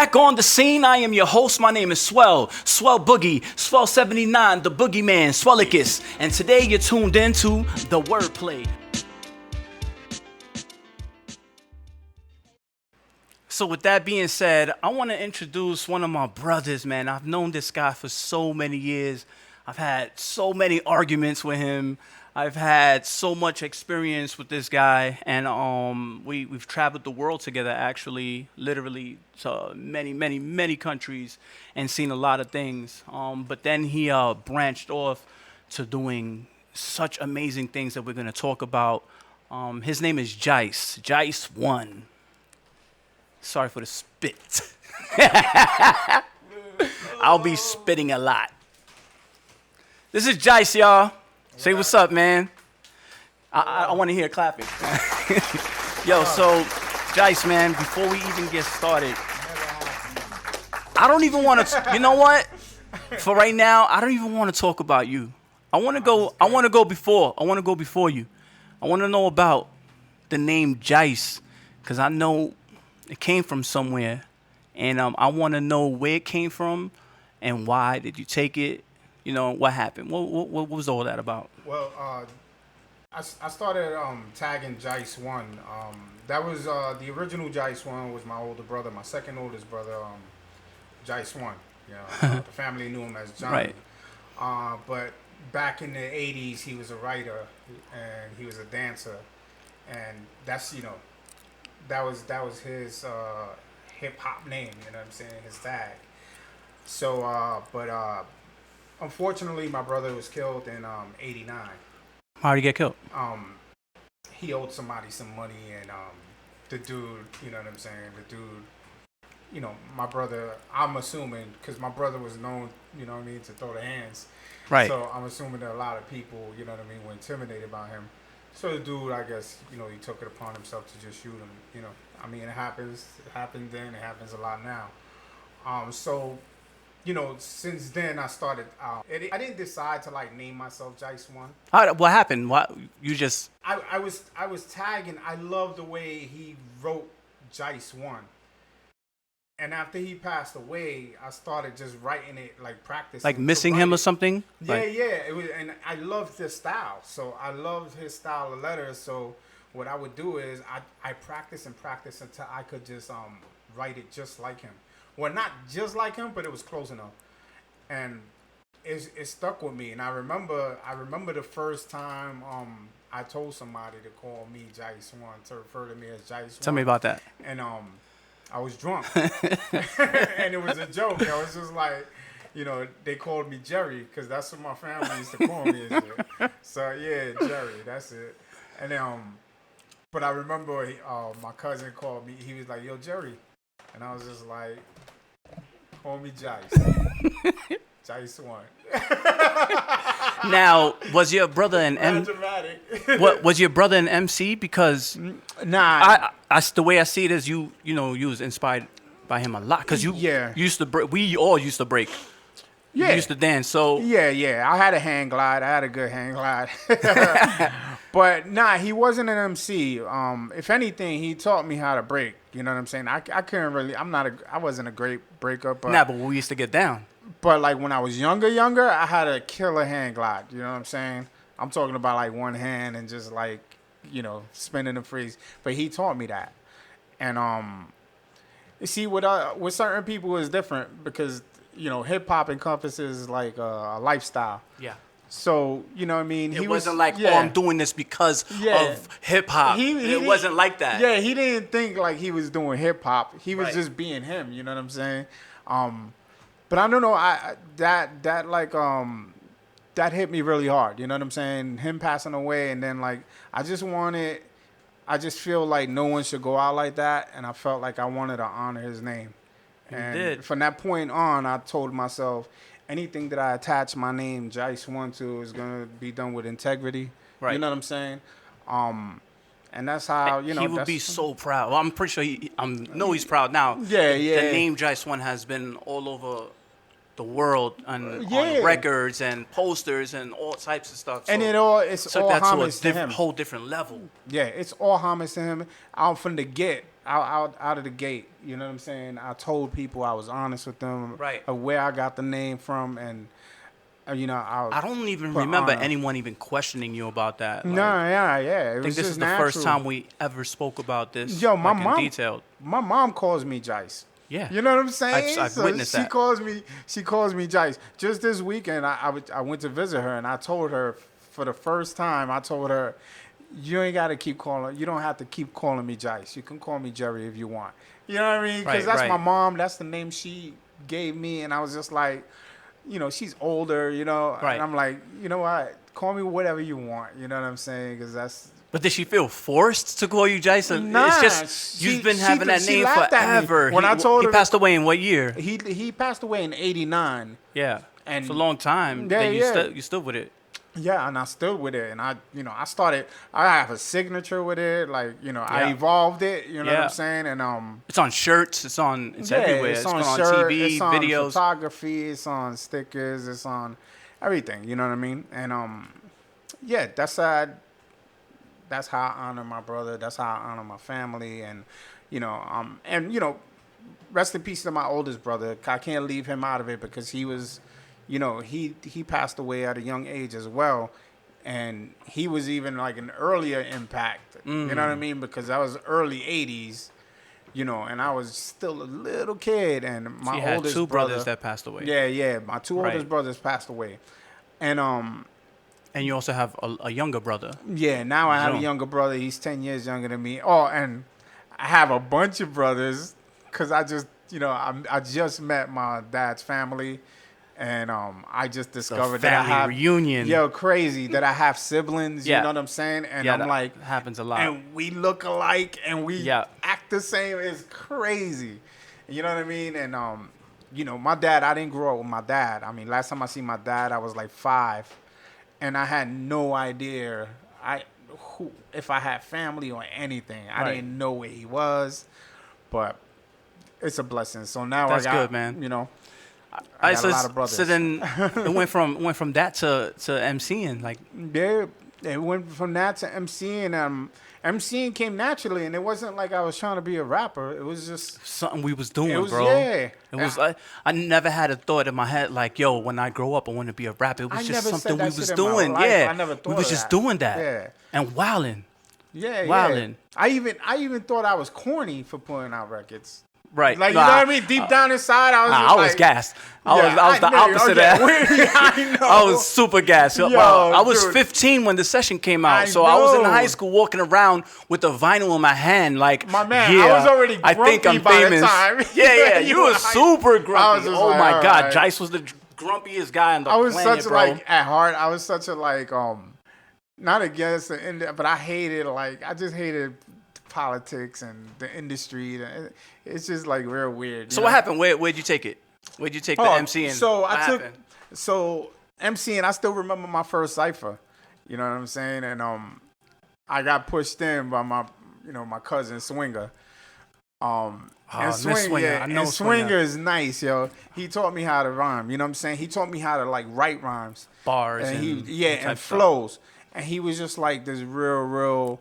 Back on the scene, I am your host. My name is Swell Boogie, Swell 79, the Boogeyman, Swellicus. And today you're tuned into the wordplay. So with that being said, I want to introduce one of my brothers, man. I've known this guy for so many years. I've had so many arguments with him. I've had so much experience with this guy, and we've traveled the world together, actually, literally to many countries, and seen a lot of things. But then he branched off to doing such amazing things that we're going to talk about. His name is Jace One. Sorry for the spit. I'll be spitting a lot. This is Jise, y'all. Say what's up, man. I want to hear clapping. Yo, so, Jise, man, before we even get started, I don't even want to, you know what? For right now, I don't even want to talk about you. I want to go before you. I want to know about the name Jise, because I know it came from somewhere, and I want to know where it came from and why did you take it. You know, what happened? What was all that about? Well, I started tagging Jace One. That was the original Jace One was my older brother, my second oldest brother, Jace One. You know, the family knew him as Johnny. Right. But back in the 80s, he was a writer and he was a dancer, and that's that was his hip hop name. You know what I'm saying? His tag. So, unfortunately, my brother was killed in '89. How did he get killed? He owed somebody some money, and the dude, you know what I'm saying? The dude, my brother. I'm assuming because my brother was known, you know what I mean, to throw the hands. Right. So I'm assuming that a lot of people, you know what I mean, were intimidated by him. So the dude, I guess, he took it upon himself to just shoot him. I mean, it happens. It happened then. It happens a lot now. So. Since then I started out. I didn't decide to name myself Jace One. What happened? What you just? I was tagging. I love the way he wrote Jace One. And after he passed away, I started just writing it, practicing. Like missing him or something? Yeah. It was, and I loved his style. So I loved his style of letters. So what I would do is I practice until I could just write it just like him. Well, not just like him, but it was close enough, and it stuck with me. And I remember the first time I told somebody to call me Jace One, to refer to me as Jace One. Tell me about that. And I was drunk, and it was a joke. I was just like, they called me Jerry because that's what my family used to call me. And shit. So yeah, Jerry, that's it. And but I remember my cousin called me. He was like, "Yo, Jerry," and I was just like. Call me Jise. Jise One. Now, was your brother an dramatic. What was your brother an MC? Because nah, I the way I see it is you was inspired by him a lot because you used to break. We all used to break. Yeah, you used to dance. So yeah. I had a hang glide. I had a good hang glide. But nah, he wasn't an MC. If anything, he taught me how to break. You know what I'm saying? I couldn't really. I wasn't a great breaker. But nah, but we used to get down. But when I was younger, I had a killer hand glide. You know what I'm saying? I'm talking about one hand and just spinning the freeze. But he taught me that. And you see, with certain people is different because hip hop encompasses a lifestyle. Yeah. So, you know what I mean? It wasn't I'm doing this because of hip-hop. It wasn't like that. Yeah, he didn't think he was doing hip-hop. He was just being him, you know what I'm saying? But I don't know, that hit me really hard, you know what I'm saying? Him passing away, and then, I just feel like no one should go out like that, and I felt like I wanted to honor his name. And from that point on, I told myself, anything that I attach my name, Jace One, to is going to be done with integrity. Right. You know what I'm saying? And that's how, He would be so proud. Well, I'm pretty sure he's proud now. Yeah. The name Jace One has been all over the world on records and posters and all types of stuff. So, and it's all homage to him. Whole different level. Yeah, it's all homage to him. From the get, out of the gate. You know what I'm saying? I told people I was honest with them, Right. of where I got the name from, and you know, I don't even put remember honor. anyone even questioning you about that. No, yeah. It I think was this just is the natural. first time we ever spoke about this. Yo, my like, mom, in detail. my mom calls me Jise. Yeah. You know what I'm saying? I've witnessed she that. calls me Jise. Just this weekend, I went to visit her, and I told her for the first time, I told her, you ain't got to keep calling. You don't have to keep calling me Jise. You can call me Jerry if you want. You know what I mean? Because Right, that's right. my mom. That's the name she gave me, and I was just like, you know, she's older. You know, Right. and I'm like, you know what? Call me whatever you want. You know what I'm saying? Because that's. But did she feel forced to call you Jason? Nah, it's just you've been having that she name laughed at me. forever. When I told he her passed away in what year? He passed away in '89. Yeah, And it's a long time. Yeah, that yeah. You stood with it. Yeah, and I stood with it, and I have a signature with it, like, you know, I Yeah. evolved it, you know what Yeah. I'm saying, and It's on shirts. It's everywhere. it's on on shirt, TV, it's on videos. photography, it's on stickers, it's on everything, you know what I mean, and yeah, that's how I honor my brother, that's how I honor my family, and you know, rest in peace to my oldest brother. I can't leave him out of it because he was. You know, he passed away at a young age as well, and he was even like an earlier impact. You know what I mean? Because that was early '80s, you know, and I was still a little kid, and my You had oldest two brother, brothers that passed away. Yeah, my two Right. oldest brothers passed away, and And you also have a younger brother. yeah, now I have a Zoom. younger brother. He's 10 years younger than me. Oh, and I have a bunch of brothers because I just, you know, I just met my dad's family. And I just discovered that I family have reunion. Yo, crazy that I have siblings. Yeah. You know what I'm saying? And Yeah, I'm that like, happens a lot. and we look alike, and we Yeah. act the same. It's crazy. You know what I mean? And you know, my dad. I didn't grow up with my dad. I mean, last time I seen my dad, I was like 5, and I had no idea if I had family or anything. I Right. didn't know where he was, but it's a blessing. So now That's I got, good, man. You know. I got a lot of brothers. So then it went from that to MCing. Like, Yeah, it went from that to MCing. MCing came naturally, and it wasn't like I was trying to be a rapper. It was just something we was doing, it was, bro. yeah. It was like I never had a thought in my head like, yo, when I grow up, I want to be a rapper. It was I just never said something we that was shit in my doing. life. Yeah, I never thought we was of just that. doing that. Yeah. And wilding. Yeah, Wildin'. yeah. I even thought I was corny for putting out records. Right. Like, you know what I mean? Deep down inside, I was just I was like, gassed. I Yeah, was the know. opposite of that. I know. I was super gassed. Yo, Well, I was dude. 15 when the session came out, I so I was in know. high school walking around with the vinyl in my hand, like, My man, yeah, I was already I think I'm grumpy by the famous. time. Yeah, You you were were super grumpy. I was just Oh like, my all God, right. Jise was the grumpiest guy on the I was planet, such bro. like at heart. I was such a like not against the but I hated I just hated politics and the industry. It's just like real weird. So what happened? Where'd you take it? Where'd you take the MC and So what I took happened? MC and I still remember my first cipher. You know what I'm saying? And I got pushed in by my cousin Swinger. And Miss Swing, Swinger. yeah, I know and Swinger. Swinger is nice, yo. He taught me how to rhyme. You know what I'm saying? He taught me how to like write rhymes. Bars and and he type and stuff. flows. And he was just like this real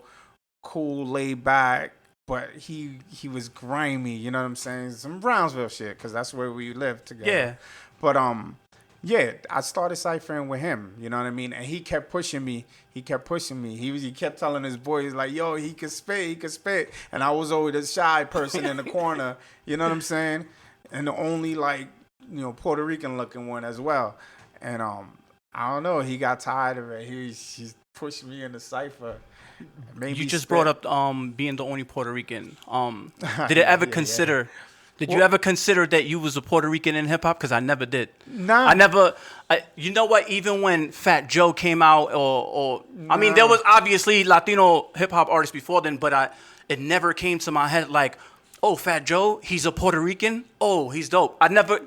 cool, laid back, but he was grimy, you know what I'm saying? Some Brownsville shit, because that's where we lived together. Yeah. But yeah, I started ciphering with him, you know what I mean? And he kept pushing me. He kept telling his boys like, yo, he could spit. And I was always the shy person in the corner, you know what I'm saying? And the only Puerto Rican looking one as well. And I don't know, he got tired of it. He pushed me in the cipher. You just brought up being the only Puerto Rican. Did it ever consider? Did you ever consider that you was a Puerto Rican in hip hop? Because I never did. Nah. I never. You know what? Even when Fat Joe came out, I mean, there was obviously Latino hip hop artists before then, but it never came to my head like, oh, Fat Joe, he's a Puerto Rican. Oh, he's dope. It never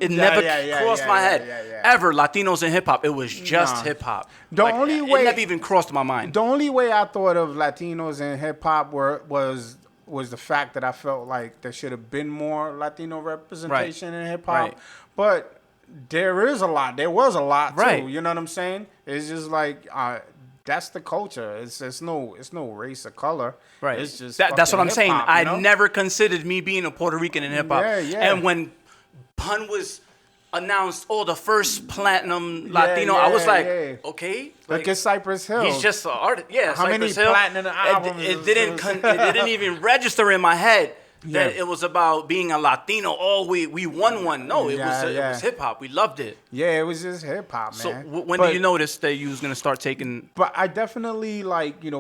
crossed my head. Ever Latinos in hip hop. It was just hip hop. The only way- it never even crossed my mind. The only way I thought of Latinos in hip hop was the fact that I felt like there should have been more Latino representation in hip hop. Right. But there was a lot Right. too. You know what I'm saying? It's just like that's the culture. It's no race or color. Right. It's just That's what I'm saying. hip-hop, I you know? never considered me being a Puerto Rican in hip hop. Yeah. And when Pun was announced, the first platinum Latino, I was like, okay. Look at Cypress Hill. He's just an artist. Yeah, How many Cypress Hill. platinum albums? It didn't even register in my head that it was about being a Latino. Oh, we won one. No, it was hip hop. We loved it. Yeah, it was just hip hop, man. So when did you notice that you was gonna start taking? But I definitely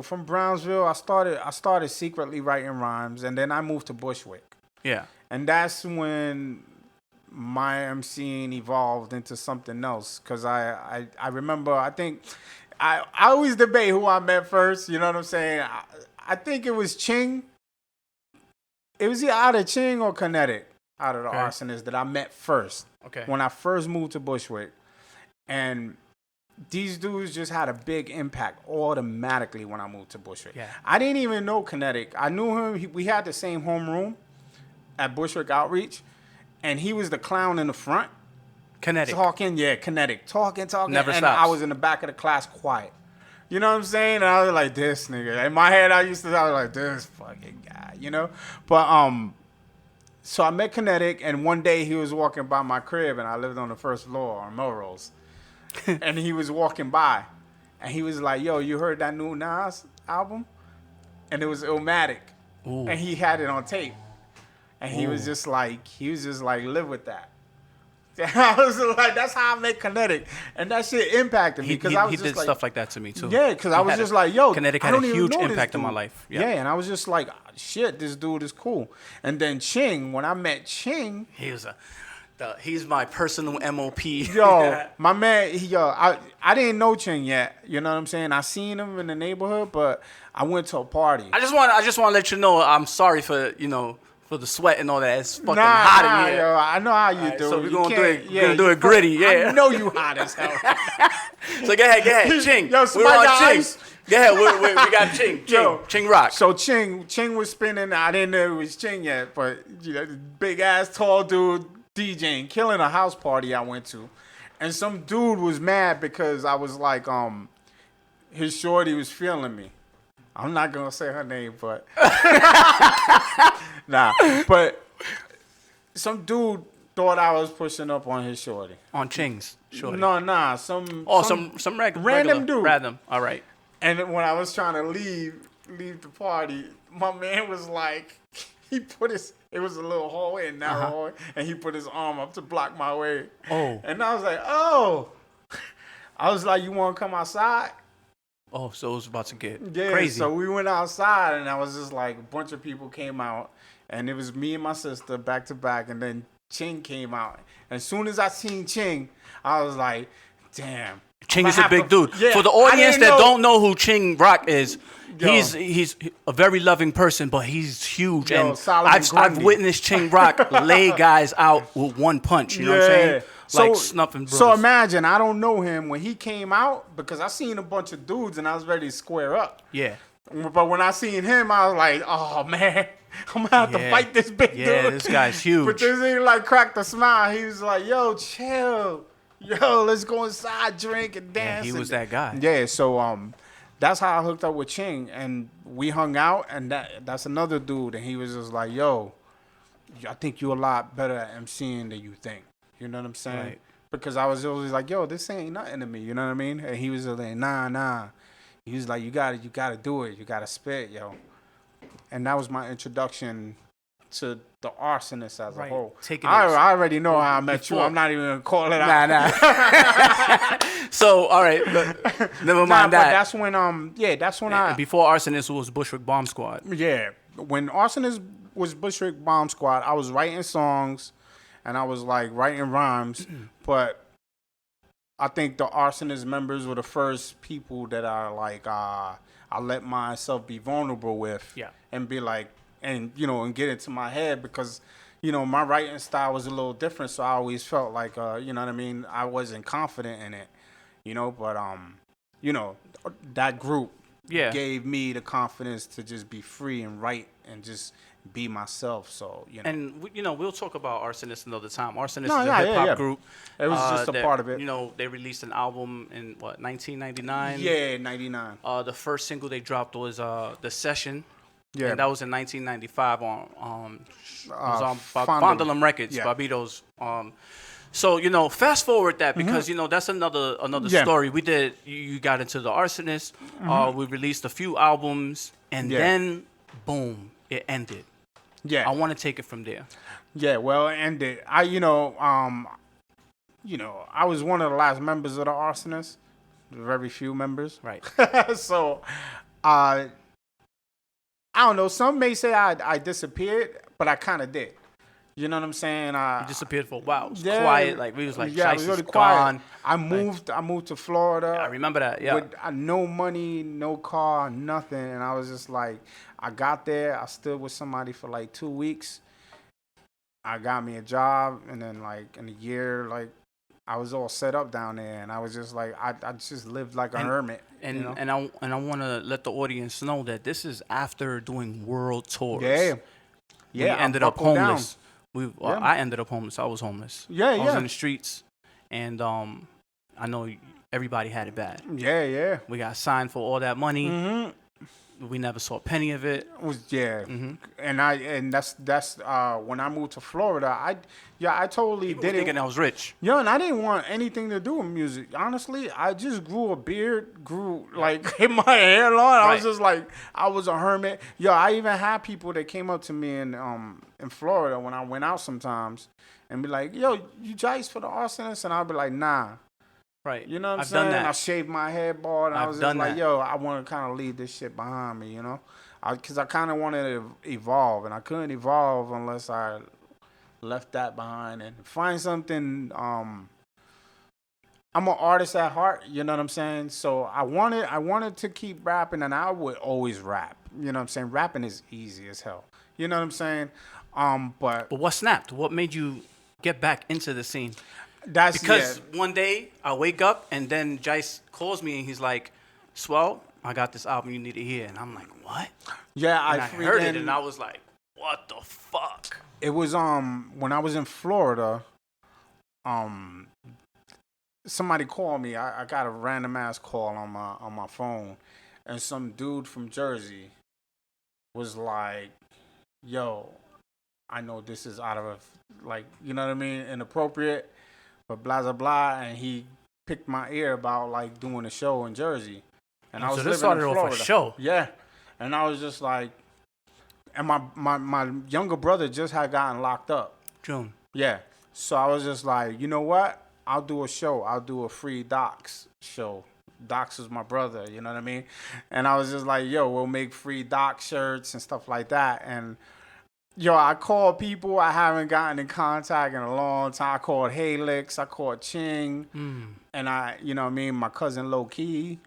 from Brownsville. I started secretly writing rhymes, and then I moved to Bushwick. Yeah. And that's when my MCing evolved into something else. Cause I remember, I think I always debate who I met first. You know what I'm saying? I think it was Ching. It was either Ching or Kinetic out of the Arsonists that I met first. Okay. When I first moved to Bushwick. And these dudes just had a big impact automatically when I moved to Bushwick. Yeah. I didn't even know Kinetic. I knew him. We had the same homeroom at Bushwick Outreach. And he was the clown in the front. Kinetic. Kinetic. Talking. Never and stops. I was in the back of the class quiet. You know what I'm saying? And I was like, this nigga. In my head, I was like, this fucking guy, you know? But, so I met Kinetic, and one day he was walking by my crib, and I lived on the first floor on Melrose. And he was walking by, and he was like, yo, you heard that new Nas album? And it was Illmatic. Ooh. And he had it on tape. And he was just like, live with that. I was like, that's how I met Kinetic. And that shit impacted me. Because I was he just did stuff like that to me, too. Yeah, because I was just like, yo, Kinetic I had don't a even huge know this impact on my dude. life. Yeah, and I was just like, shit, this dude is cool. And then Ching, when I met Ching. He's my personal MOP. Yo, my man, I didn't know Ching yet. You know what I'm saying? I seen him in the neighborhood, but I went to a party. I just want to let you know I'm sorry for the sweat and all that. It's fucking hot in here. Yo, I know how you do. So we're You gonna can't- do it gritty. Yeah. I know you hot as hell. So go ahead, Ching. Yo, we're somebody on got Ching. ice? Go ahead, we got Ching. Ching rock. So Ching was spinning. I didn't know it was Ching yet, but this big ass tall dude DJing, killing a house party I went to, and some dude was mad because I was like, his shorty was feeling me. I'm not gonna say her name, but but some dude thought I was pushing up on his shorty. On Ching's shorty. No, some random dude. Random. All right. And then when I was trying to leave the party, my man was like, it was a little hallway, a narrow hallway, and he put his arm up to block my way. Oh. And I was like, oh. I was like, you want to come outside? Oh, so it was about to get Yeah, crazy. so we went outside, and I was just like, a bunch of people came out, and it was me and my sister back to back, and then Ching came out. And as soon as I seen Ching, I was like, damn. Ching is a big dude. Yeah, For the audience that don't know who Ching Rock is, he's a very loving person, but he's huge. Yo, and Solomon I've Grundy. witnessed Ching Rock lay guys out with one punch. You know what I'm saying? Like snuffing brothers. So imagine, I don't know him when he came out because I seen a bunch of dudes and I was ready to square up. Yeah. But when I seen him, I was like, oh man, I'm gonna have to fight this big dude. Yeah, this guy's huge. But this ain't like cracked a smile. He was like, yo, chill. Yo, let's go inside, drink and dance. Yeah, he was that guy. Yeah, so that's how I hooked up with Ching, and we hung out, and that's another dude, and he was just like, yo, I think you're a lot better at MCing than you think. You know what I'm saying? Right. Because I was always like, yo, this ain't nothing to me. You know what I mean? And he was like, nah. He was like, you gotta do it. You gotta spit, yo. And that was my introduction to the Arsonists as a whole. I already know how I met you. I'm not even gonna call it out. Nah. So, all right, never mind that. But that's when before Arsonists was Bushwick Bomb Squad. Yeah, when Arsonists was Bushwick Bomb Squad, I was writing songs, and I was like writing rhymes, but I think the Arsonist members were the first people that I like. I let myself be vulnerable with, and be like. And, and get into my head because, my writing style was a little different. So I always felt like, you know what I mean? I wasn't confident in it, but, that group gave me the confidence to just be free and write and just be myself. So And we'll talk about Arsonists another time. Arsonists No, is a yeah, hip hop yeah. group. It was just a that, part of it. They released an album in 1999. Yeah, 99. The first single they dropped was The Session. Yeah. And that was in 1995 on it was on Fondlem. Fondlem Records, Yeah. Barbados. So fast forward that because that's another Yeah. story. We did. You got into the Arsonists. We released a few albums, and Yeah. then boom, it ended. Yeah. I want to take it from there. Yeah, well, it ended. I was one of the last members of the Arsonists. Very few members. Right. So, I don't know. Some may say I disappeared, but I kind of did. You know what I'm saying? You disappeared for a while. It was Yeah. quiet. Like we was like, Yeah, it Jise was really is quiet. gone. I moved to Florida. I remember that. Yeah. With no money, no car, nothing, and I was just like, I got there. I stood with somebody for like 2 weeks. I got me a job, and then like in a year, like I was all set up down there, and I was just like, I just lived like a hermit. And I want to let the audience know that this is after doing world tours. Yeah. We Yeah, ended up buckled down. homeless. Yeah. I ended up homeless. I was homeless. Yeah, I was yeah. in the streets, and I know everybody had it bad. Yeah, yeah. We got signed for all that money. Mm-hmm. We never saw a penny of it. And that's when I moved to Florida. I totally People were didn't. thinking I was rich. Yo, and I didn't want anything to do with music. Honestly, I just grew a beard, like hit my hair long. I was Right. just like, I was a hermit. Yo, I even had people that came up to me in Florida when I went out sometimes and be like, yo, you Jise for the Arsonists? And I'd be like, nah. Right. You know what I'm I've saying? done that. I shaved my head bald, and I I've was just done like, that. yo, I want to kind of leave this shit behind me, because I kind of wanted to evolve, and I couldn't evolve unless I left that behind and find something. I'm an artist at heart, you know what I'm saying? So I wanted to keep rapping, and I would always rap. You know what I'm saying? Rapping is easy as hell. You know what I'm saying? But But what snapped? What made you get back into the scene? that's Because one day I wake up and then Jise calls me and he's like, "Swell, I got this album you need to hear." And I'm like, "What?" yeah, And I heard it and I was like, "What the fuck?" It was when I was in Florida, somebody called me. I got a random ass call on my phone, and some dude from Jersey was like, "Yo, I know this is out of you know what I mean, inappropriate, but blah blah blah," and he picked my ear about like doing a show in Jersey, and I was So living this started in off Florida. a show. Yeah, and I was just like, and my younger brother just had gotten locked up. June. Yeah. So I was just like, you know what? I'll do a show. I'll do a free Docs show. Docs is my brother, you know what I mean? And I was just like, yo, we'll make free Doc shirts and stuff like that. And, yo, I called people I haven't gotten in contact in a long time. I called Halix. I called Ching. And you know what I mean? My cousin Low Key.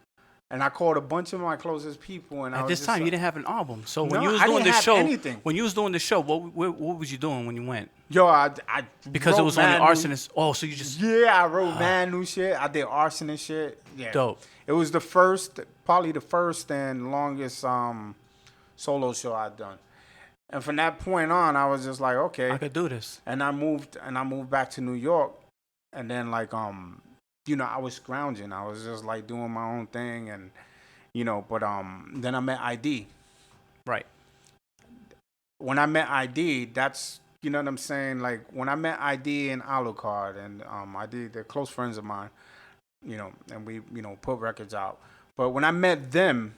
And I called a bunch of my closest people. And At I was this just time, like, you didn't have an album. So when No, you was I doing didn't the have show, anything. when you was doing the show, what was you doing when you went? Yo, I Because it wrote was on the mad new- Arsonist. Oh, so you just Yeah, I wrote mad new shit. I did Arsonist shit. Yeah. dope. It was probably the first and longest solo show I'd done. And from that point on, I was just like, okay. I could do this. And I moved back to New York. And then I was scrounging. I was just like doing my own thing and but then I met ID. Right. When I met ID, that's you know what I'm saying? Like when I met ID and Alucard and ID, they're close friends of mine, and we, put records out. But when I met them,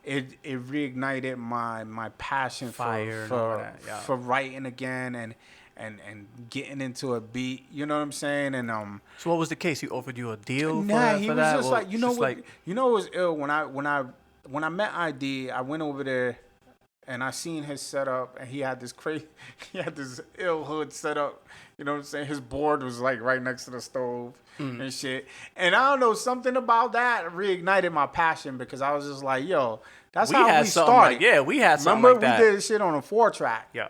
it reignited my passion Fire and all for that, yeah. for writing again and getting into a beat. You know what I'm saying? And So what was the case? He offered you a deal nah, for he was that? just Or like, you know just what? like, You know what was ill when I met ID, I went over there and I seen his setup, and he had this ill hood setup. You know what I'm saying? His board was like right next to the stove and shit. And I don't know, something about that reignited my passion because I was just like, yo, that's how we something started. we had something Remember like that. we did shit on a 4-track. Yeah.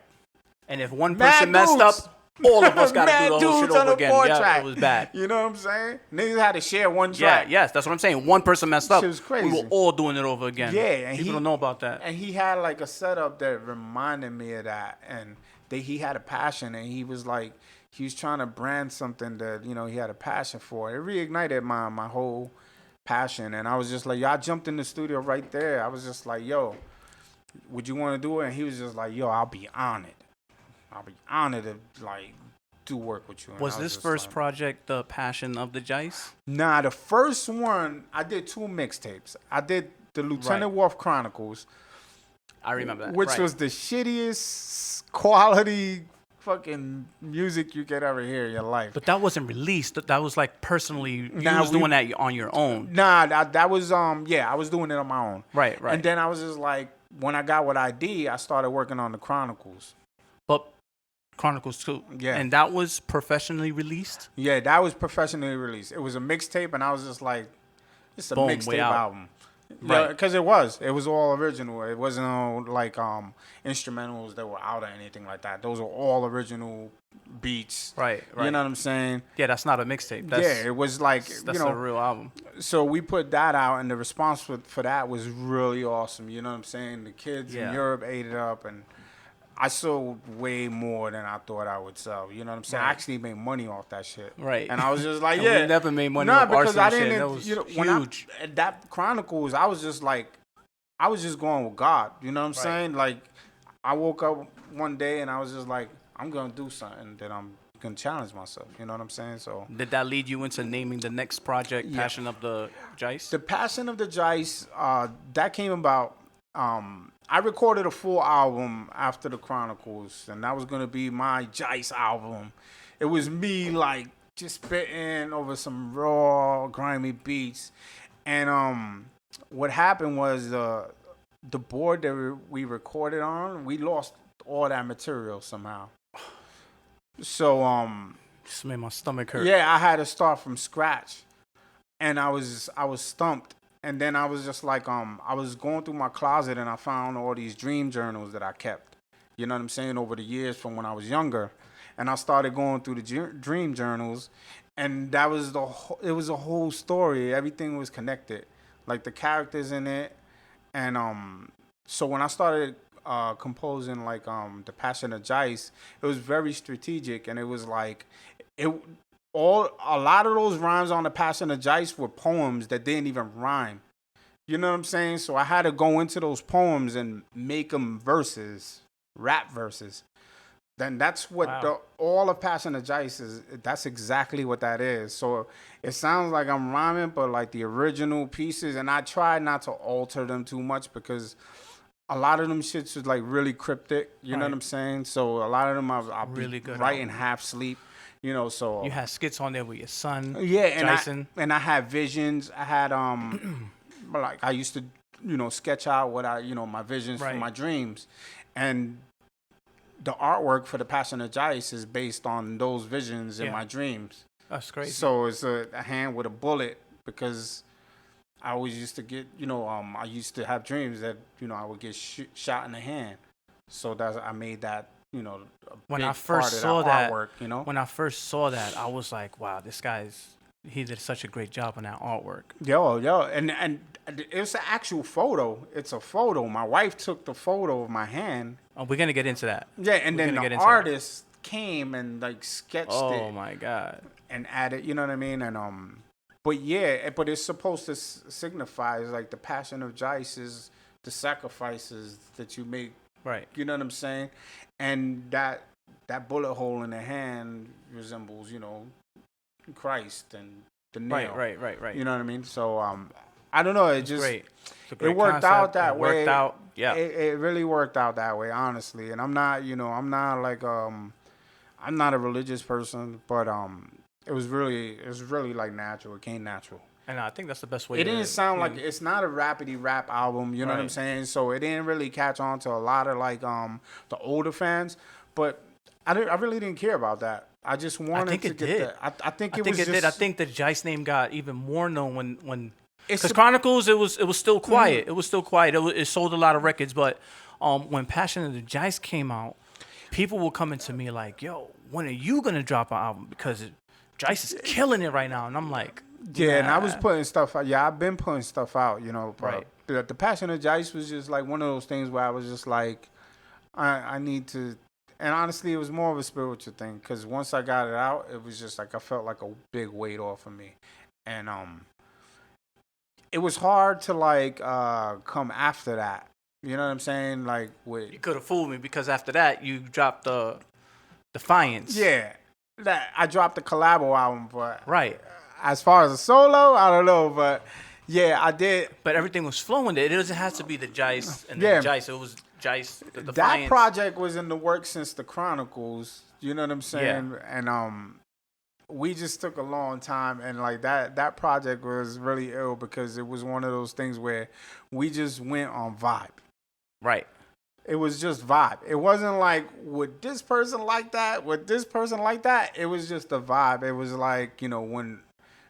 And if one Mad person messed dudes. up, all of us got to do Mad the whole shit dudes on over the again. 4 Yeah, track. it was bad. You know what I'm saying? Niggas had to share one Yeah, track. yes, that's what I'm saying. One person messed up. Shit was crazy. We were all doing it over again. Yeah, and people don't know about that. And he had like a setup that reminded me of that, and he had a passion, and he was like, he was trying to brand something that he had a passion for. It reignited my whole passion, and I was just like, yo, I jumped in the studio right there. I was just like, yo, would you want to do it? And he was just like, yo, I'll be honored. I'll be honored to like do work with you. And was this first like, project the Passion of the Jise? Nah, the first one, I did 2 mixtapes. I did the Lieutenant Wolf Chronicles. I remember that. Which was the shittiest quality fucking music you could ever hear in your life. But that wasn't released. That was like personally, you was doing that on your own. Nah, that was, I was doing it on my own. Right. And then I was just like, when I got with ID, I started working on the Chronicles. But Chronicles 2. Yeah. And that was professionally released? Yeah, that was professionally released. It was a mixtape, and I was just like, it's a mixtape album. Right. Yeah, because it was all original. It wasn't all like instrumentals that were out or anything like that. Those were all original beats. Right. You know what I'm saying? Yeah, that's not a mixtape. It was like, that's a real album. So we put that out, and the response for that was really awesome. You know what I'm saying? The kids in Europe ate it up, and I sold way more than I thought I would sell. You know what I'm saying? I actually made money off that shit. Right. And I was just like, we never made money off Arsonists shit. That was huge. When that Chronicles, I was just like, I was just going with God. You know what I'm saying? Like, I woke up one day and I was just like, I'm going to do something that I'm going to challenge myself. You know what I'm saying? So did that lead you into naming the next project Passion of the Jise? The Passion of the Jise, that came about. I recorded a full album after the Chronicles, and that was going to be my Jise album. It was me, like, just spitting over some raw, grimy beats. And what happened was the board that we recorded on, we lost all that material somehow. So, just made my stomach hurt. Yeah, I had to start from scratch. And I was stumped. And then I was just like, I was going through my closet and I found all these dream journals that I kept, you know what I'm saying, over the years from when I was younger. And I started going through the dream journals, and that was it was a whole story. Everything was connected, like the characters in it. And so when I started composing like the Passion of Jise, it was very strategic, and it was like a lot of those rhymes on the Passion of Jise were poems that didn't even rhyme. You know what I'm saying? So I had to go into those poems and make them verses, rap verses. Then that's what all of Passion of Jise is. That's exactly what that is. So it sounds like I'm rhyming, but like the original pieces, and I tried not to alter them too much because a lot of them shits was like really cryptic. You know what I'm saying? So a lot of them I'll really be writing half sleep. You know, so you had skits on there with your son. Yeah, and Jason. I had visions. I had like I used to, sketch out what my visions from my dreams, and the artwork for the Passion of Jise is based on those visions in my dreams. That's crazy. So it's a hand with a bullet, because I always used to get, I used to have dreams that I would get shot in the hand. So I made that. When I first saw that artwork, when I first saw that, I was like, wow, he did such a great job on that artwork. Yo, and it's an actual photo. It's a photo. My wife took the photo of my hand. Oh, we're gonna get into that. Yeah, and then the artist came and like sketched it. Oh my God. And added, you know what I mean? And but it's supposed to signify like the Passion of Jise is the sacrifices that you make. Right. You know what I'm saying? And that bullet hole in the hand resembles, Christ and the nail. Right. You know what I mean? So I don't know. It worked concept. Out that way. Worked out. Yeah. It really worked out that way, honestly. And I'm not like I'm not a religious person, but it was really like natural. It came natural. And I think that's the best way. It didn't sound like it's not a rapidy rap album, you know what I'm saying? So it didn't really catch on to a lot of like the older fans, but I really didn't care about that. I just wanted to get that. I think it did. I think the Jise name got even more known when because Chronicles it was still quiet. Mm-hmm. It was still quiet. It sold a lot of records, but when Passion of the Jise came out, people were coming to me like, yo, when are you gonna drop an album? Because Jise is killing it right now, and I'm like, yeah, and I was putting stuff out. Yeah, I've been putting stuff out, you know. Right. The Passion of Jise was just like one of those things where I was just like, I need to, and honestly, it was more of a spiritual thing because once I got it out, it was just like I felt like a big weight off of me, and it was hard to like come after that. You know what I'm saying? Like with you could have fooled me because after that you dropped the Defiance. yeah, that I dropped the collabo album, but Right. as far as a solo, I don't know, but yeah, I did. But everything was flowing there. It doesn't have to be the Jise and Yeah. then Jise. It was Jise, the That Defiance. project was in the works since the Chronicles. You know what I'm saying? And we just took a long time, and like that project was really ill because it was one of those things where we just went on vibe. Right. It was just vibe. It wasn't like, would this person like that? Would this person like that? It was just a vibe. It was like, you know, when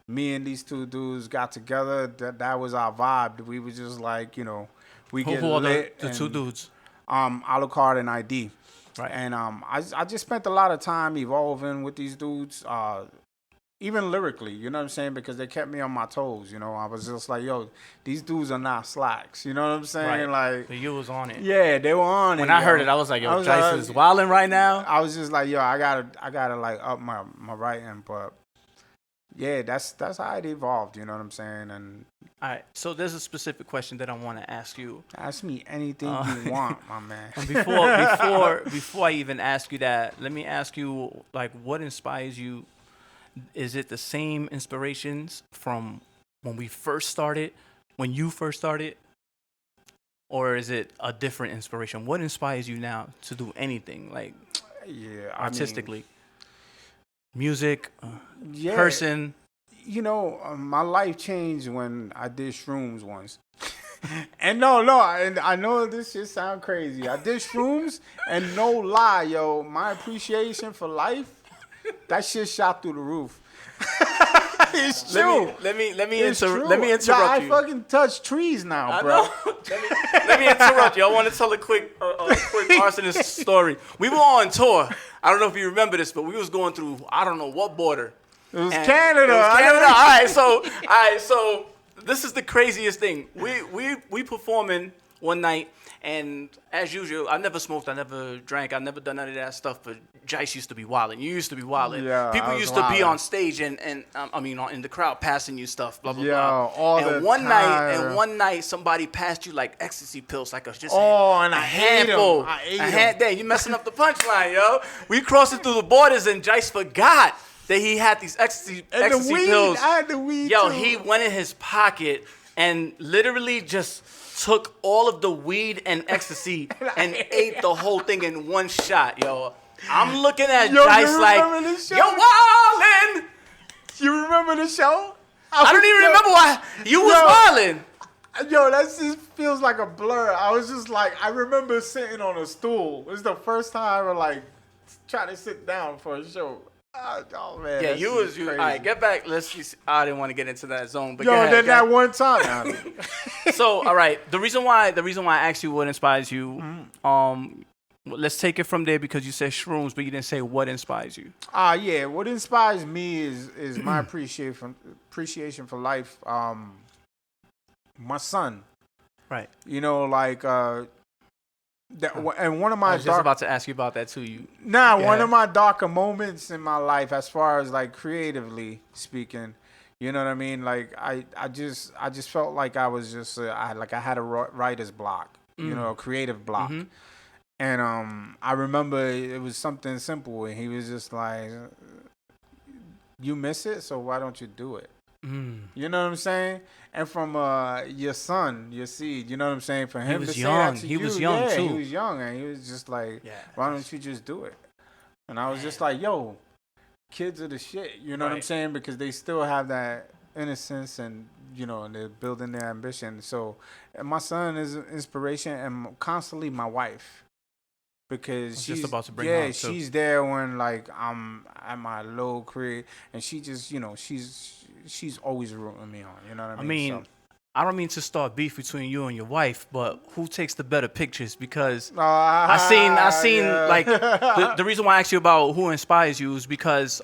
me and these two dudes got together, that was our vibe. We were just like, you know, we get Who are lit. the two dudes? Alucard and ID. Right. And I just spent a lot of time evolving with these dudes, even lyrically, you know what I'm saying? Because they kept me on my toes, you know. I was just like, yo, these dudes are not slacks, you know what I'm saying? Right. Like, So you was on it. yeah, they were on it. When I heard yo. it, I was like, yo, I was Jise like, is wilding right now. I was just like, yo, I gotta like up my writing, but yeah, that's how it evolved, you know what I'm saying? And All right. So there's a specific question that I want to ask you. ask me anything you want, my man. Before I even ask you that, let me ask you, like, what inspires you? Is it the same inspirations from when you first started, or is it a different inspiration? What inspires you now to do anything, like Yeah, artistically, music, yeah, person? You know, my life changed when I did shrooms once. And no, and I know this shit sound crazy. I did shrooms, and no lie, yo, my appreciation for life, that shit shot through the roof. It's true. Let me It's true. interrupt I you. fucking touch trees now, I bro. know. let me interrupt you. I want to tell a quick arsonist story. We were on tour. I don't know if you remember this, but we was going through I don't know what border. It was And Canada. It was Canada. All right, so this is the craziest thing. We performing one night, and as usual, I never smoked, I never drank, I never done none of that stuff. But Jise used to be wilding. You used to be wilding. Yeah, people I was used to be wildin'. on stage and in the crowd passing you stuff. Blah blah Yo, blah. all and the one time. one night, somebody passed you like ecstasy pills, like just And a I hate 'em. handful. I ate a 'em. Damn, you messing up the punchline, yo. We crossing through the borders, and Jise forgot that he had these ecstasy And the weed, pills. I had the weed Yo, too. he went in his pocket and literally just took all of the weed and ecstasy and ate the whole thing in one shot, yo. I'm looking at Yo, Jise you like, remember this show? yo, wildin'. You remember the show? I don't even remember why you was wildin'. Yo, that just feels like a blur. I was just like, I remember sitting on a stool. It was the first time I ever like tried to sit down for a show. Oh man. Yeah, that you shit was is you. All crazy. right, get back. Let's just. I didn't want to get into that zone, but Yo, go ahead, then go ahead. that one time. So, all right. The reason why I asked you what inspires you, let's take it from there because you said shrooms, but you didn't say what inspires you. Yeah. What inspires me is my appreciation for life. My son. Right. You know, like and one of I my was just about to ask you about that too. Go one ahead. of my darker moments in my life, as far as like creatively speaking, you know what I mean. Like I just felt like I was just I had a writer's block, you know, a creative block. Mhm. And I remember it was something simple, and he was just like, "You miss it, so why don't you do it?" You know what I'm saying? And from your son, your seed, you know what I'm saying? For him was to young. say that to He you, was young, yeah, too. he was young, and he was just like, Yeah. "Why don't you just do it?" And I was just like, "Yo, kids are the shit." You know what I'm Right. saying? Because they still have that innocence, and you know, and they're building their ambition. So, and my son is an inspiration, and constantly my wife. Because was she's just about to bring her up, too. she's there when like I'm at my low career, and she just, you know, she's always rooting me on. You know what I mean? I mean, So, I don't mean to start beef between you and your wife, but who takes the better pictures? Because I seen yeah. like the reason why I asked you about who inspires you is because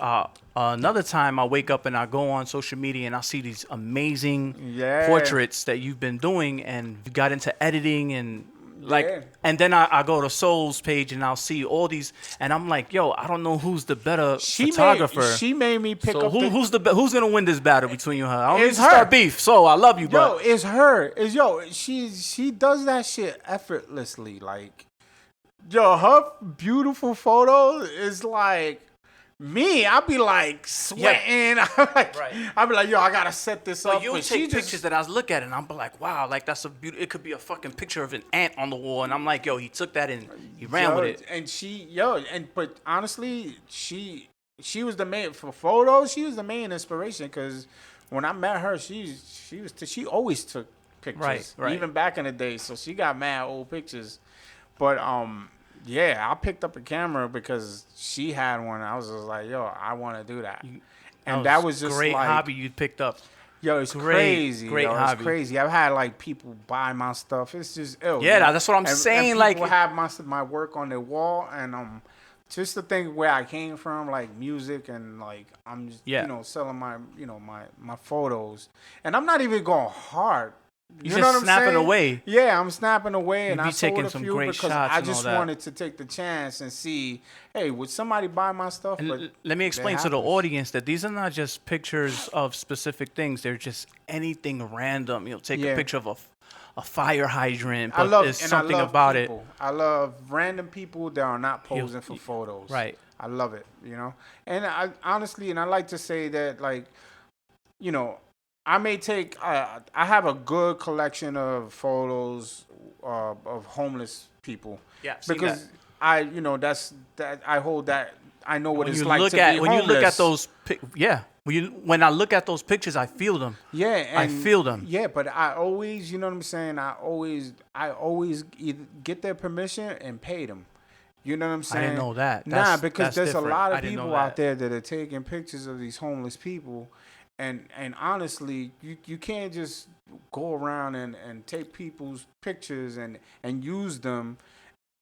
another time I wake up and I go on social media and I see these amazing Yeah. portraits that you've been doing, and you got into editing and like, Yeah. and then I go to Soul's page and I'll see all these, and I'm like, yo, I don't know who's the better photographer. She made me pick So up. who's gonna win this battle between you and her? I don't need It's to her. start beef. So I love you, Yo, but it's her. She does that shit effortlessly. Like, yo, her beautiful photos is like me. I'll be like sweating. I'll be like, yo, I gotta set this up. you'll take pictures that I look at and I'm like, wow, like that's a beautiful. It could be a fucking picture of an ant on the wall, and I'm like, yo, he took that and he ran with it. And but honestly, she was the main for photos. She was the main inspiration because when I met her, she always took pictures, Right. even back in the day. So she got mad old pictures. But yeah, I picked up a camera because she had one. I was just like, yo, I want to do that. And that was just great like, hobby you picked up. yo, it's Great hobby. It's crazy. I've had like people buy my stuff. It's just ill. Yeah, you know? that's what I'm saying. And Like, people have my work on their wall, and just the thing where I came from, like music, and like I'm just selling my my photos, and I'm not even going hard. You know just what I'm snapping saying? away. Yeah, I'm snapping away, and be I sold taking a some few great because shots I and all just that. wanted to take the chance and see, hey, would somebody buy my stuff? And But let me explain to the happens. audience that these are not just pictures of specific things. They're just anything random. Take a picture of a fire hydrant, but there's something about people. I love random people that are not posing for photos. Right. I love it, And I honestly, and I like to say that, like, I may take. I have a good collection of photos of homeless people. Yeah, seen because that. that's that I hold that. I know what When it's you like look to at be when you look at homeless. those when I look at those pictures, I feel them. Yeah, I feel them. Yeah, but I always, you know what I'm saying? I always either get their permission and pay them. You know what I'm saying? I didn't know that. Because that's there's different. a lot I of didn't know people out that. there that are taking pictures of these homeless people, and honestly, you can't just go around and take people's pictures and use them.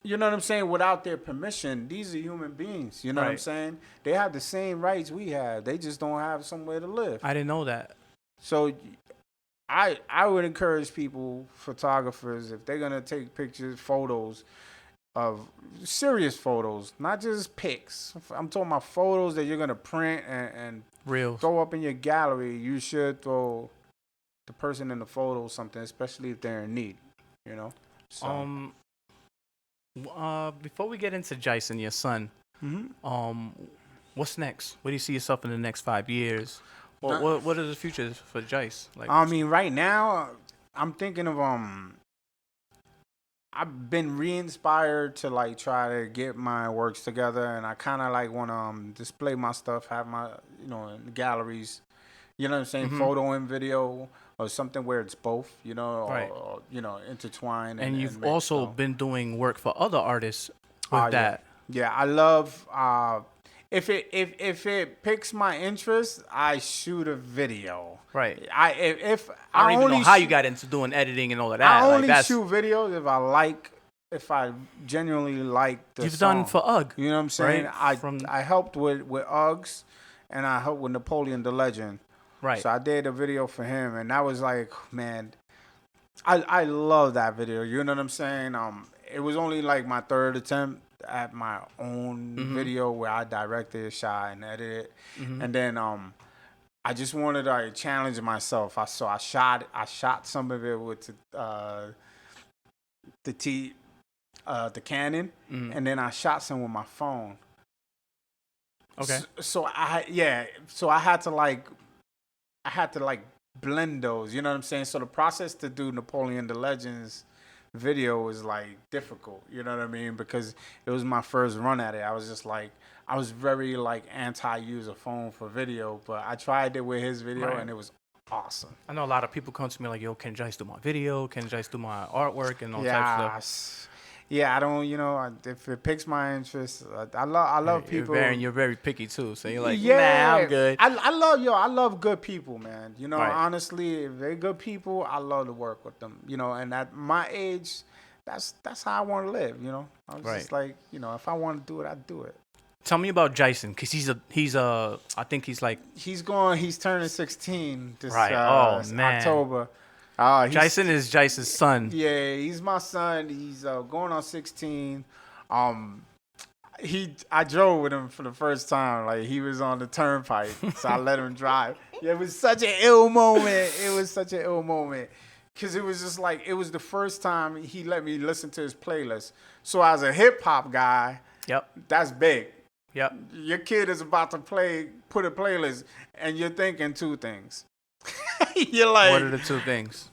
You know what I'm saying? Without their permission. These are human beings. You know what I'm Right. saying? They have the same rights we have. They just don't have somewhere to live. I didn't know that. So I would encourage people, photographers, if they're gonna take pictures, photos of serious photos, not just pics. I'm talking about photos that you're gonna print and Real. throw up in your gallery. You should throw the person in the photo something, especially if they're in need. So, Before we get into Jise and your son, what's next? Where do you see yourself in the next 5 years? What are the futures for Jise? Like, I mean, right now, I'm thinking of I've been re-inspired to like try to get my works together, and I kind of like want to display my stuff, have my in the galleries. You know what I'm saying? Photo and video, or something where it's both. Right. Or intertwined. and you've mixed, also so. been doing work for other artists with that. Yeah, I love. If it piques my interest, I shoot a video. Right. I don't even only know how you got into doing editing and all of that. I Like, only that's, shoot videos if I genuinely like the you've song. done for UGG. You know what I'm saying? Right? I helped with Uggs, and I helped with Napoleon the Legend. Right. So I did a video for him, and that was like, man, I love that video. You know what I'm saying? It was only like my third attempt at my own video where I directed, shot, and edited, and then I just wanted to challenge myself. I shot some of it with the Canon, and then I shot some with my phone. Okay. So I had to blend those. You know what I'm saying? So the process to do Napoleon the Legend's video was like difficult. You know what I mean? Because it was my first run at it. I was very like anti-use a phone for video, but I tried it with his video and it was awesome. I know a lot of people come to me like, yo, can Jise do my video? Can Jise do my artwork and all types of stuff? yeah, I don't, if it piques my interest, I love people. You're very picky too. So you're like, yeah, nah, I'm good. I love good people, man. Right. Honestly, if they're good people, I love to work with them. And at my age, that's how I want to live. I was just like, if I want to do it, I'd do it. Tell me about Jason, because I think he's like... He's turning 16 this October. Jason is Jice's son. Yeah, he's my son. He's going on 16. I drove with him for the first time. Like, he was on the turnpike, so I let him drive. Yeah, it was such an ill moment. Because it was just like, it was the first time he let me listen to his playlist. So as a hip-hop guy, that's big. Yep. Your kid is about to put a playlist, and you're thinking two things. You're like, what are the two things?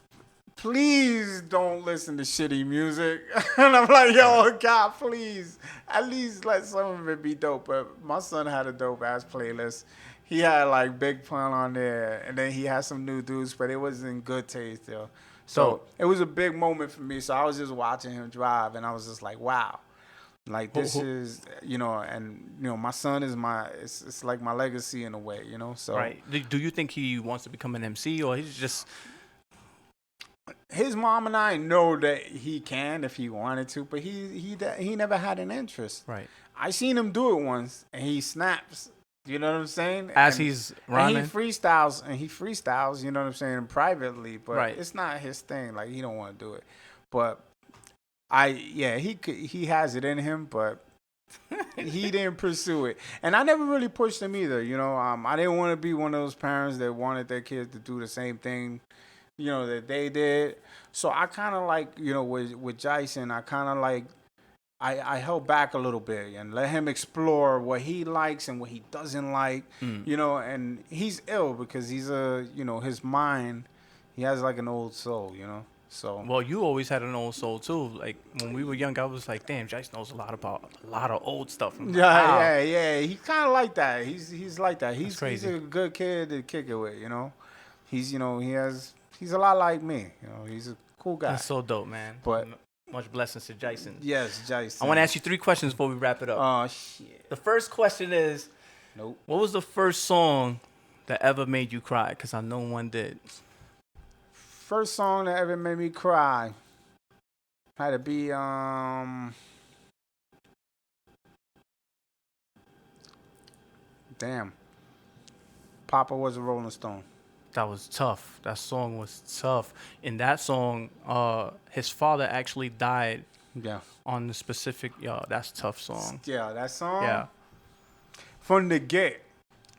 Please don't listen to shitty music. And I'm like, yo, God, please, at least let some of it be dope. But my son had a dope ass playlist. He had like Big Pun on there, and then he had some new dudes, but it was in good taste though. So it was a big moment for me. So I was just watching him drive, and I was just like, wow. Like, this is, my son is it's like my legacy in a way, so. Right. Do you think he wants to become an MC, or he's just... His mom and I know that he can if he wanted to, but he never had an interest. Right. I seen him do it once, and he snaps. You know what I'm saying? He's rhyming? And he freestyles, you know what I'm saying, privately, but it's not his thing. Like, he don't want to do it. But... he has it in him, but he didn't pursue it. And I never really pushed him either, I didn't want to be one of those parents that wanted their kids to do the same thing, that they did. So I kind of like, with Jason, I kind of like, I held back a little bit and let him explore what he likes and what he doesn't like, and he's ill because he's his mind, he has like an old soul, So, well, you always had an old soul too. Like, when we were young, I was like, "Damn, Jace knows a lot of old stuff." Yeah. He's kind of like that. He's like that. He's a good kid to kick it with. He's he's a lot like me. He's a cool guy. That's so dope, man. But much blessings to Jason. Yes, Jason. I want to ask you 3 questions before we wrap it up. Oh shit. The first question is, nope. What was the first song that ever made you cry? Because I know one did. First song that ever made me cry had to be damn. Papa Was a Rolling Stone. That was tough. That song was tough. In that song, his father actually died. Yeah. On the specific, that's a tough song. Yeah, that song. Yeah. From the get.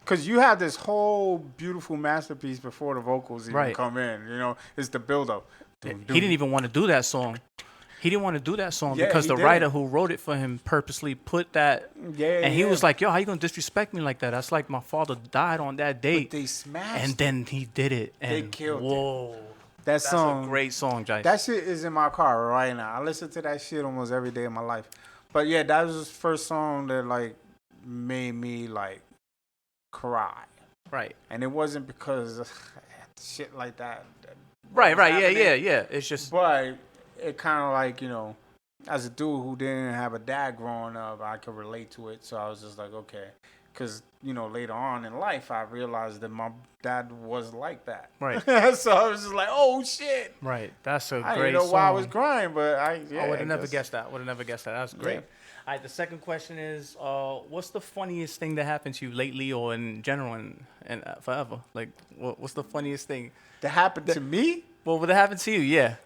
Because you have this whole beautiful masterpiece before the vocals even come in. It's the build-up. He didn't even want to do that song. He didn't want to do that song because the writer who wrote it for him purposely put that. And he was like, yo, how you going to disrespect me like that? That's like my father died on that date. But they smashed and then he did it. And they killed it. That's a great song, Jise. That shit is in my car right now. I listen to that shit almost every day of my life. But yeah, that was the first song that like made me like cry. Right. And it wasn't because of shit like that. Right. Yeah. It's just. But it kind of like, as a dude who didn't have a dad growing up, I could relate to it. So I was just like, okay. Because, later on in life, I realized that my dad was like that. Right. So I was just like, oh, shit. Right. That's a great song. I didn't know why I was crying, but I would have never guessed that. That's great. Yeah. All right, the second question is, what's the funniest thing that happened to you lately or in general and forever? Like, what's the funniest thing? That happened to me? Well, what happened to you, yeah.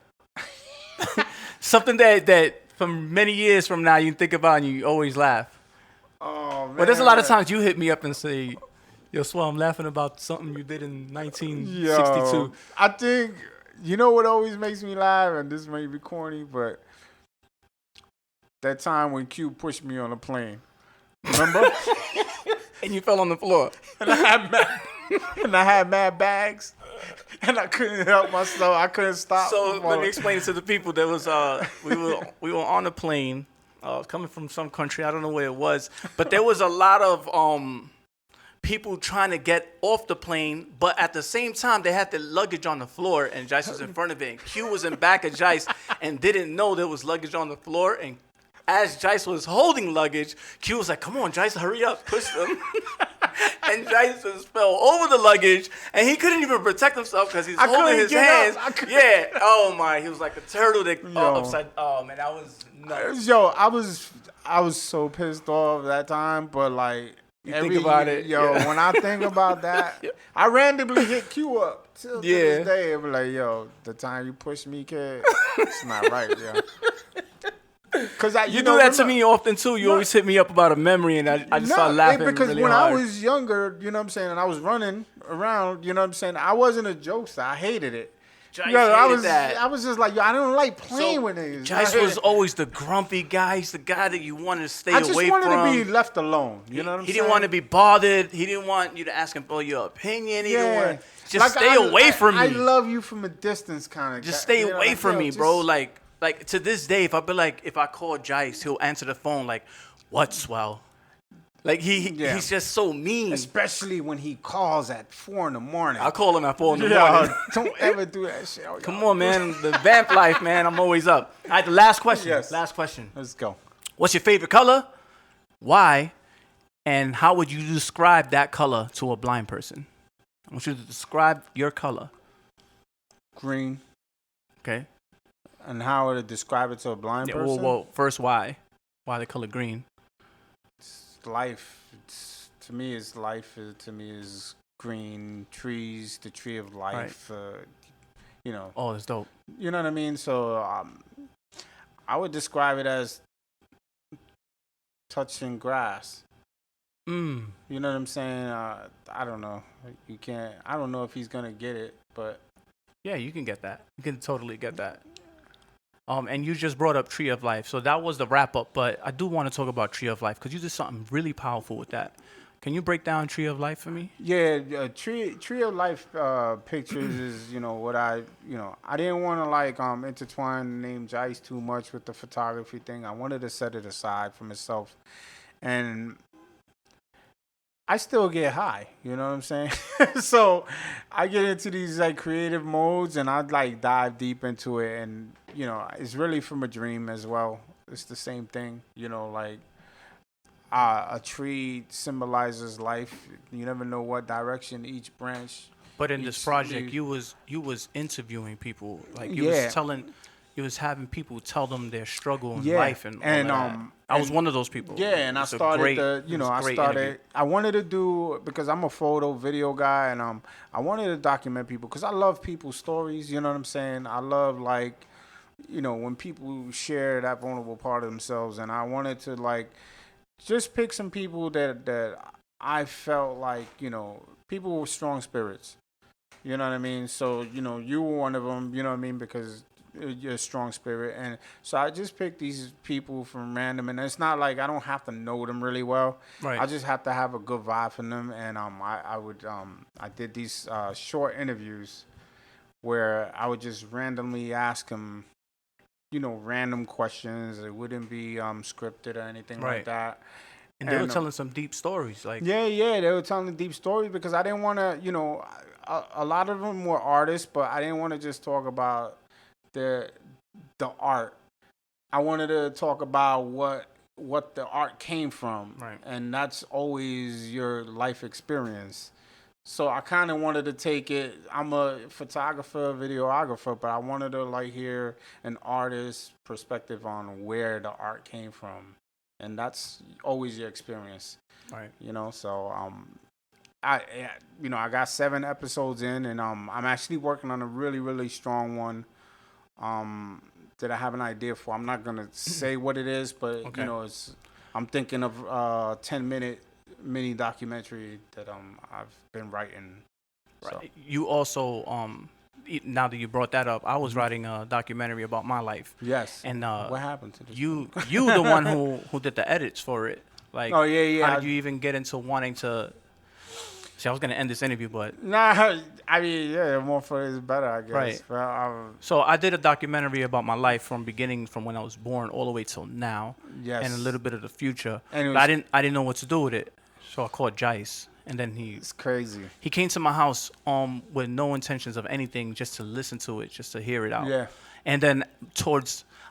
Something that from many years from now you think about and you always laugh. Oh, man. But there's a lot of times you hit me up and say, yo, Swell, I'm laughing about something you did in 1962. Yo, I think, what always makes me laugh, and this may be corny, but that time when Q pushed me on a plane. Remember? And you fell on the floor. And I had mad bags. And I couldn't help myself. I couldn't stop. So let me explain it to the people. There was we were on a plane, coming from some country. I don't know where it was, but there was a lot of people trying to get off the plane, but at the same time they had the luggage on the floor, and Jise was in front of it, and Q was in back of Jise and didn't know there was luggage on the floor. And as Jise was holding luggage, Q was like, "Come on, Jise, hurry up, push them." And Jise just fell over the luggage, and he couldn't even protect himself because he's holding his hands. Yeah. Oh my, he was like a turtle that upside. Oh man, that was nuts. Yo, I was so pissed off that time, but like. Think about it. When I think about that, I randomly hit Q up till this day. I'm like, yo, the time you pushed me, kid, it's not right, yo. Cause you do that to me often too. You always hit me up about a memory, and I just started laughing because really when hard. I was younger, you know what I'm saying, and I was running around, you know what I'm saying, I wasn't a jokester. I hated it. I was just like, yo, I don't like playing with niggas. Jise was always the grumpy guy. He's the guy that you wanted to stay away from. I just wanted to be left alone. You know what I'm saying? He didn't want to be bothered. He didn't want you to ask him for your opinion. He didn't want to just stay away from me. I love you from a distance, kind of. Just stay away from me, bro. Like to this day, if I call Jise, he'll answer the phone like, "What, swell?" Like he's just so mean. Especially when he calls at 4 a.m. I call him at 4 a.m. Don't ever do that shit. Come on, man. The vamp life, man. I'm always up. All right, the last question. Yes. Last question. Let's go. What's your favorite color? Why? And how would you describe that color to a blind person? I want you to describe your color. Green. Okay. And how would I describe it to a blind person? Well, first, why? Why the color green? Life. To me, it's life. To me, is green trees, the tree of life. Right. Oh, that's dope. You know what I mean? So, I would describe it as touching grass. You know what I'm saying? I don't know. You can't. I don't know if he's gonna get it, but yeah, you can get that. You can totally get that. And you just brought up Tree of Life. So that was the wrap up, but I do want to talk about Tree of Life because you did something really powerful with that. Can you break down Tree of Life for me? Yeah, Tree of Life pictures is, what I didn't want to intertwine the name Jise too much with the photography thing. I wanted to set it aside from itself. And I still get high, you know what I'm saying? So I get into these creative modes and I dive deep into it, and it's really from a dream as well. It's the same thing, a tree symbolizes life. You never know what direction each branch. But in this project, you was interviewing people, you was having people tell them their struggle in life and I was one of those people. Yeah, and I started I wanted to do, because I'm a photo video guy, and I wanted to document people because I love people's stories, you know what I'm saying? I love when people share that vulnerable part of themselves, and I wanted to just pick some people that I felt people with strong spirits. You know what I mean? So, you were one of them, you know what I mean? Because you're a strong spirit. And so I just picked these people from random, and it's not I don't have to know them really well. Right. I just have to have a good vibe from them. And I did these short interviews where I would just randomly ask them, random questions. It wouldn't be scripted or anything like that. And they were telling some deep stories. Yeah, they were telling deep stories because I didn't want to, a lot of them were artists, but I didn't want to just talk about the art. I wanted to talk about what the art came from. Right. And that's always your life experience. So I kind of wanted to take it. I'm a photographer, videographer, but I wanted to hear an artist's perspective on where the art came from. And that's always your experience. Right. So I got 7 episodes in, and I'm actually working on a really, really strong one that I have an idea for. I'm not gonna say what it is, but I'm thinking of a 10-minute mini documentary that I've been writing. Right. So. You also now that you brought that up, I was writing a documentary about my life. Yes. And what happened to this? You the one who did the edits for it. Oh yeah. How did you even get into wanting to? See, I was gonna end this interview, but nah. I mean, more footage is better, I guess. Right. So I did a documentary about my life from when I was born all the way till now. Yes. And a little bit of the future. And but I didn't know what to do with it, so I called Jise, and then It's crazy. he came to my house with no intentions of anything, just to listen to it, just to hear it out. Yeah. And then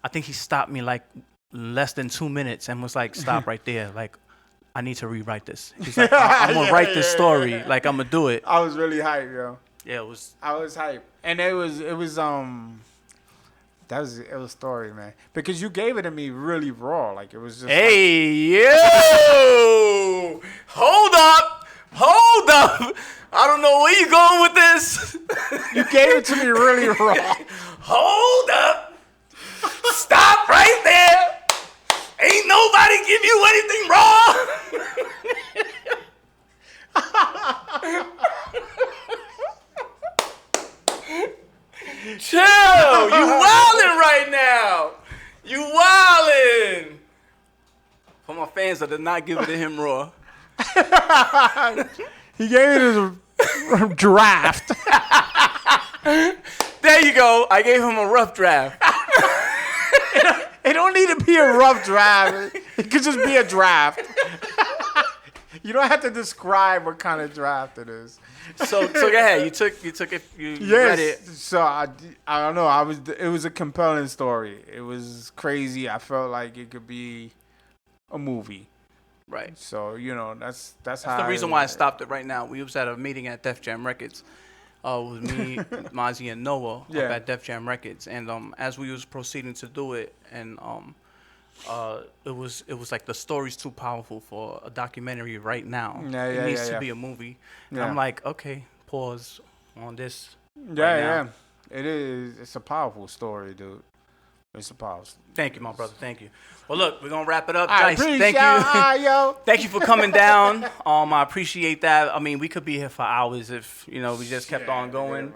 I think he stopped me like less than 2 minutes and was like, "Stop right there! Like, I need to rewrite this." He's like, "I'm gonna write this story. Like, I'm gonna do it." I was really hyped, yo. Yeah, it was. I was hyped, and it was a story, man. Because you gave it to me really raw, like it was just. Hey, yo! Hold up! I don't know where you going with this. You gave it to me really raw. Hold up! Stop right there! Ain't nobody give you anything raw. Chill! You wildin' right now! You wildin'! For my fans that did not give it to him raw. He gave it as a draft. There you go. I gave him a rough draft. It don't need to be a rough draft. It could just be a draft. You don't have to describe what kind of draft it is. So go ahead. You took it. You read it. So I don't know. It was a compelling story. It was crazy. I felt like it could be a movie. Right. So that's That's how the reason why I stopped it right now. We was at a meeting at Def Jam Records. With me, Mozzie, and Noah up at Def Jam Records, and as we was proceeding to do it, and it was like the story's too powerful for a documentary right now. It needs to be a movie. And I'm like, okay, pause on this. Yeah. It is. It's a powerful story, dude. It's a powerful story. Thank you, my brother. Thank you. Well, look, we're gonna wrap it up. I Jise, thank you. Yo. Thank you for coming down. I appreciate that. I mean, we could be here for hours if we just kept on going.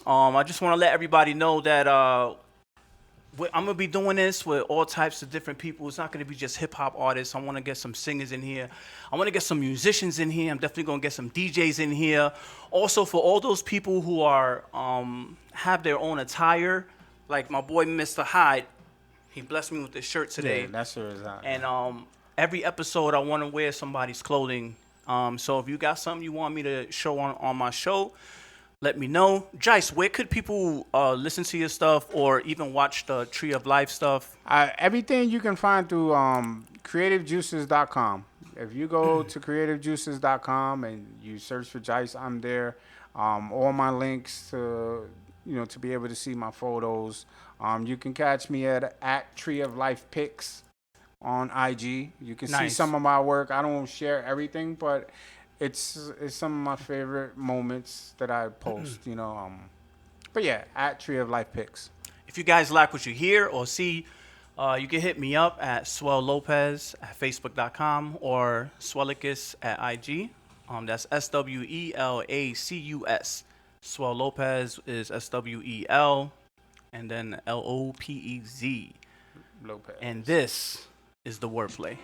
I just want to let everybody know that I'm gonna be doing this with all types of different people. It's not gonna be just hip hop artists. I want to get some singers in here. I want to get some musicians in here. I'm definitely gonna get some DJs in here. Also, for all those people who are have their own attire, like my boy Mr. Hyde. He blessed me with this shirt today. Yeah, that shirt is hot. And every episode, I want to wear somebody's clothing. So if you got something you want me to show on my show, let me know. Jise, where could people listen to your stuff or even watch the Tree of Life stuff? Everything you can find through creativejuices.com. If you go to creativejuices.com and you search for Jise, I'm there. All my links to be able to see my photos. You can catch me at Tree of Life Pics on IG. You can see some of my work. I don't share everything, but it's some of my favorite moments that I post. But yeah, at Tree of Life Pics. If you guys like what you hear or see, you can hit me up at Swell Lopez at Facebook.com or Swellicus at IG. That's SWELACUS. Swell Lopez is SWEL and then LOPEZ. Lopez. And this is the wordplay.